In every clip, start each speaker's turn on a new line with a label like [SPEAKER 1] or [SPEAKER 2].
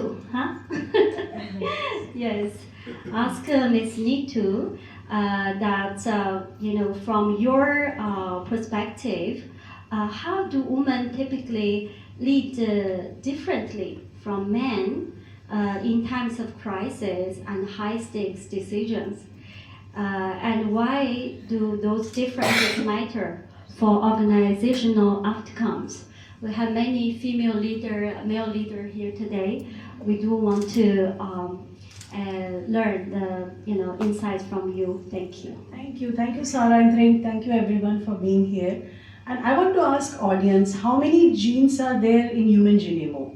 [SPEAKER 1] Neetu, huh? Yes. Ask Ms. Neetu that, from your perspective, how do women typically lead differently from men in times of crisis and high-stakes decisions? And why do those differences matter for organizational outcomes? We have many male leader here today. We do want to learn the insights from you. Thank you.
[SPEAKER 2] Thank you, Sarah, and thank you everyone for being here. And I want to ask audience, how many genes are there in human genome?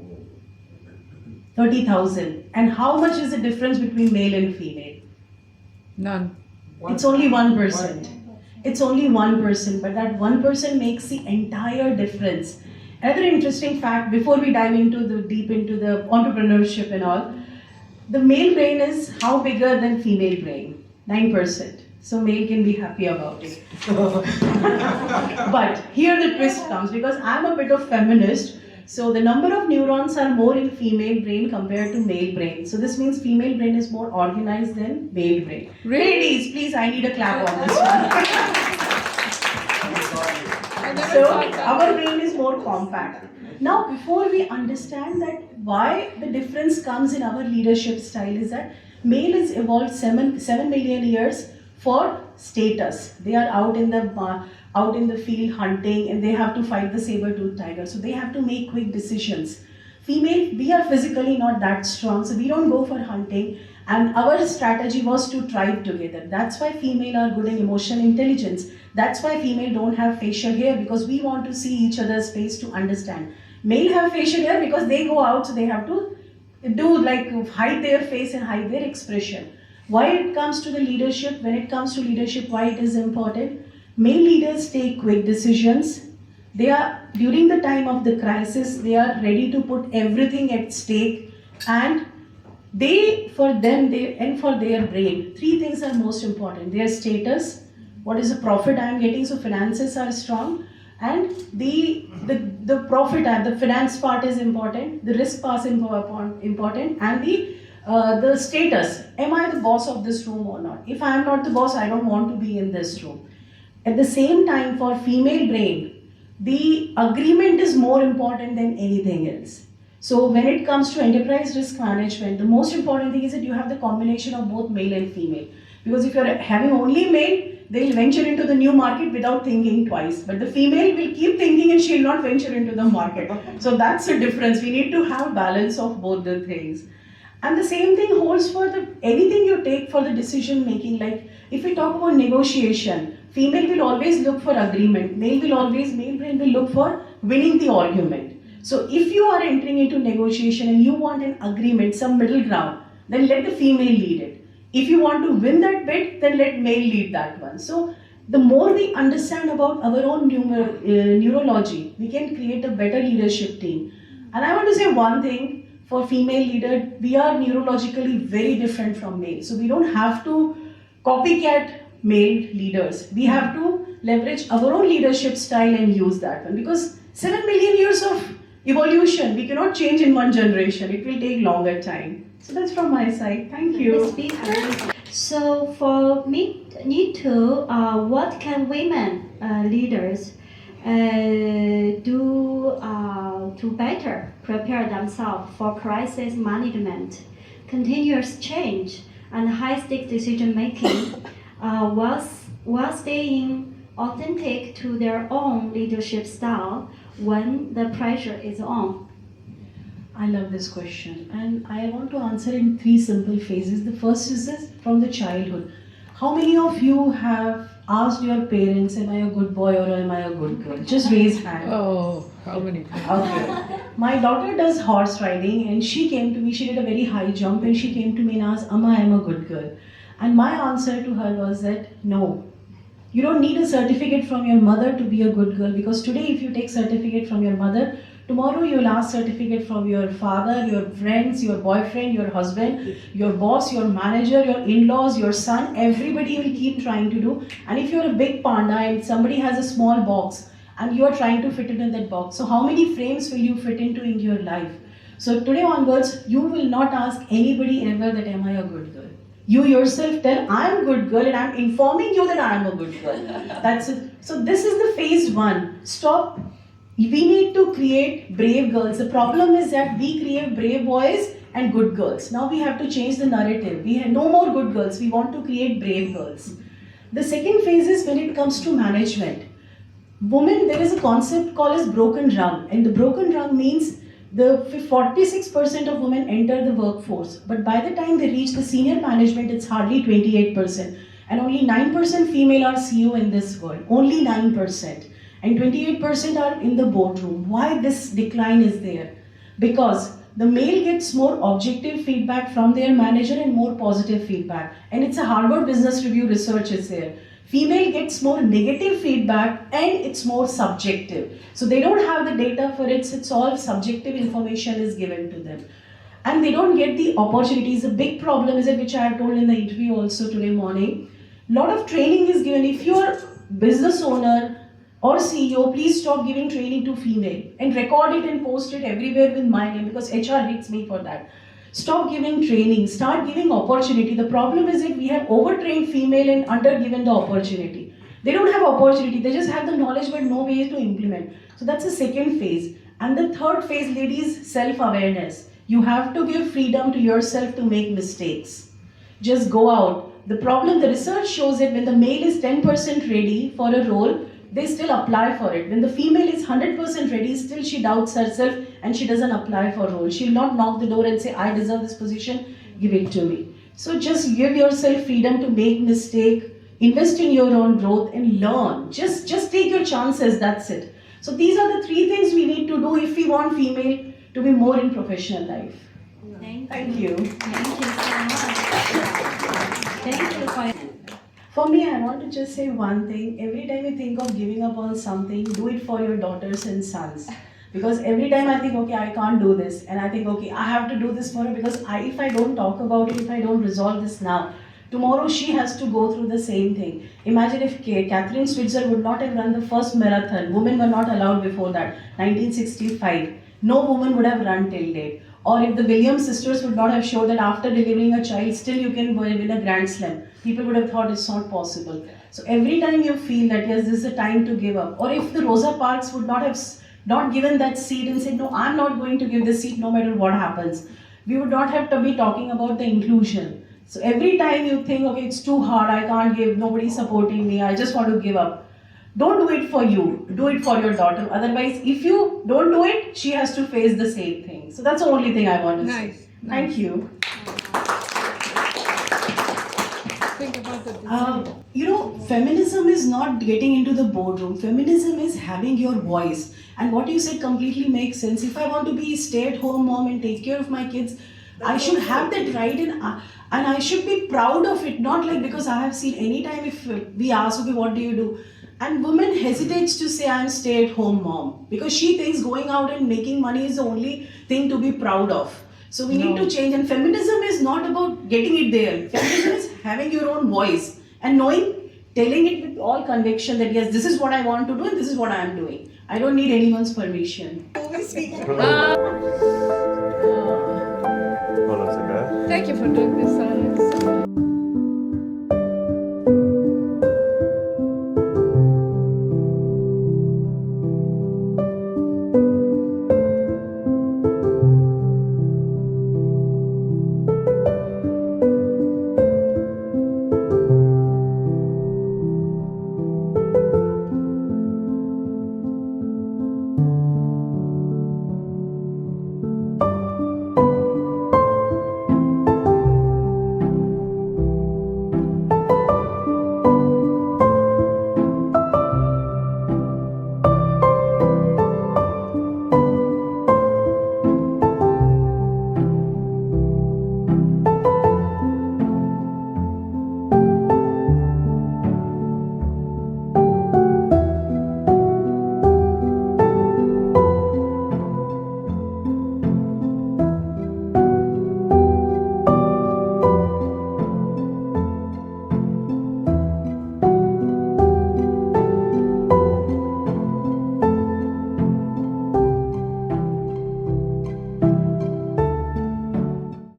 [SPEAKER 2] 30,000. And how much is the difference between male and female?
[SPEAKER 3] None.
[SPEAKER 2] It's only 1%. It's only 1%, but that 1% makes the entire difference. Another interesting fact, before we dive deep into the entrepreneurship and all, the male brain is how bigger than female brain? 9%. So male can be happy about it. But here the twist comes, because I'm a bit of feminist. So the number of neurons are more in female brain compared to male brain. So this means female brain is more organized than male brain.
[SPEAKER 3] Really?
[SPEAKER 2] Ladies, please, I need a clap on this one. So our brain is more compact. Now, before we understand that why the difference comes in our leadership style is that male is evolved 7 million years for status. They are out in the field hunting, and they have to fight the saber-toothed tiger. So they have to make quick decisions. Female, we are physically not that strong, so we don't go for hunting. And our strategy was to thrive together. That's why female are good in emotional intelligence. That's why female don't have facial hair, because we want to see each other's face to understand. Male have facial hair because they go out, so they have to hide their face and hide their expression. Why it comes to the leadership? When it comes to leadership, why it is important? Male leaders take quick decisions. They are, during the time of the crisis, they are ready to put everything at stake, and for their brain, 3 things are most important. Their status, what is the profit I am getting, so finances are strong, and the profit and the finance part is important, the risk part is important, and the status. Am I the boss of this room or not? If I am not the boss, I don't want to be in this room. At the same time, for female brain, the agreement is more important than anything else. So when it comes to enterprise risk management, the most important thing is that you have the combination of both male and female. Because if you're having only male, they'll venture into the new market without thinking twice. But the female will keep thinking and she'll not venture into the market. So that's the difference. We need to have balance of both the things. And the same thing holds for anything you take for the decision making. Like if we talk about negotiation, female will always look for agreement. Male brain will look for winning the argument. So if you are entering into negotiation and you want an agreement, some middle ground, then let the female lead it. If you want to win that bid, then let male lead that one. So the more we understand about our own neurology, we can create a better leadership team. And I want to say one thing, for female leader, we are neurologically very different from male. So we don't have to copycat male leaders. We have to leverage our own leadership style and use that one. Because 7 million years of evolution, we cannot change in one generation. It will take longer time. So that's from my side. Thank you.
[SPEAKER 1] So for me, Neetu, what can women leaders do to better prepare themselves for crisis management, continuous change, and high-stakes decision making, while staying authentic to their own leadership style when the pressure is on?
[SPEAKER 2] I love this question, and I want to answer in 3 simple phases. The first is this, from the childhood. How many of you have asked your parents, am I a good boy or am I a good girl? Just raise hand.
[SPEAKER 3] Oh, how many?
[SPEAKER 2] Okay. My daughter does horse riding, and she came to me, she did a very high jump, and she came to me and asked, Amma, I am a good girl. And my answer to her was that, no. You don't need a certificate from your mother to be a good girl, because today if you take certificate from your mother, tomorrow you'll ask certificate from your father, your friends, your boyfriend, your husband, your boss, your manager, your in-laws, your son. Everybody will keep trying to do. And if you're a big panda and somebody has a small box and you are trying to fit it in that box, so how many frames will you fit into in your life? So today onwards, you will not ask anybody ever that am I a good girl. You yourself tell I am a good girl and I am informing you that I am a good girl. That's it. So this is the phase one. Stop. We need to create brave girls. The problem is that we create brave boys and good girls. Now we have to change the narrative. We have no more good girls. We want to create brave girls. The second phase is when it comes to management. Women, there is a concept called as broken rung, and the broken rung means the 46% of women enter the workforce, but by the time they reach the senior management, it's hardly 28%, and only 9% female are CEO in this world, only 9%, and 28% are in the boardroom. Why this decline is there? Because the male gets more objective feedback from their manager and more positive feedback, and it's a Harvard Business Review research is there. Female gets more negative feedback and it's more subjective. So they don't have the data for it, it's all subjective information is given to them. And they don't get the opportunities. A big problem is it, which I have told in the interview also today morning. Lot of training is given. If you are business owner or CEO, please stop giving training to female and record it and post it everywhere with my name because HR hates me for that. Stop giving training, start giving opportunity. The problem is that we have overtrained female and undergiven the opportunity. They don't have opportunity, they just have the knowledge but no way to implement. So that's the second phase. And the third phase, ladies, self-awareness. You have to give freedom to yourself to make mistakes. Just go out. The problem, the research shows that when the male is 10% ready for a role, they still apply for it. When the female is 100% ready, still she doubts herself and she doesn't apply for a role. She will not knock the door and say, I deserve this position, give it to me. So just give yourself freedom to make mistake, invest in your own growth and learn. Just take your chances, that's it. So these are the three things we need to do if we want female to be more in professional life. Thank you.
[SPEAKER 1] Thank you so much. Thank you for
[SPEAKER 2] For me, I want to just say one thing. Every time you think of giving up on something, do it for your daughters and sons. Because every time I think, okay, I can't do this. And I think, okay, I have to do this for her because if I don't talk about it, if I don't resolve this now, tomorrow she has to go through the same thing. Imagine if Catherine Switzer would not have run the first marathon. Women were not allowed before that, 1965. No woman would have run till date. Or if the Williams sisters would not have showed that after delivering a child, still you can win a Grand Slam. People would have thought it's not possible. So every time you feel that, yes, this is a time to give up. Or if the Rosa Parks would not have not given that seat and said, no, I'm not going to give this seat no matter what happens, we would not have to be talking about the inclusion. So every time you think, okay, it's too hard, I can't give, nobody's supporting me, I just want to give up. Don't do it for you, do it for your daughter. Otherwise, if you don't do it, she has to face the same thing. So that's the only thing I want to say. Thank you.
[SPEAKER 3] Think about the
[SPEAKER 2] Feminism is not getting into the boardroom. Feminism is having your voice. And what you said completely makes sense. If I want to be a stay-at-home mom and take care of my kids, I should have that right and I should be proud of it. Not like because I have seen anytime if we ask, okay, what do you do? And woman hesitates to say I'm stay-at-home mom because she thinks going out and making money is the only thing to be proud of. So we need to change, and feminism is not about getting it there. Feminism is having your own voice and telling it with all conviction that yes, this is what I want to do and this is what I am doing. I don't need anyone's permission.
[SPEAKER 3] Thank you for doing this, Alex.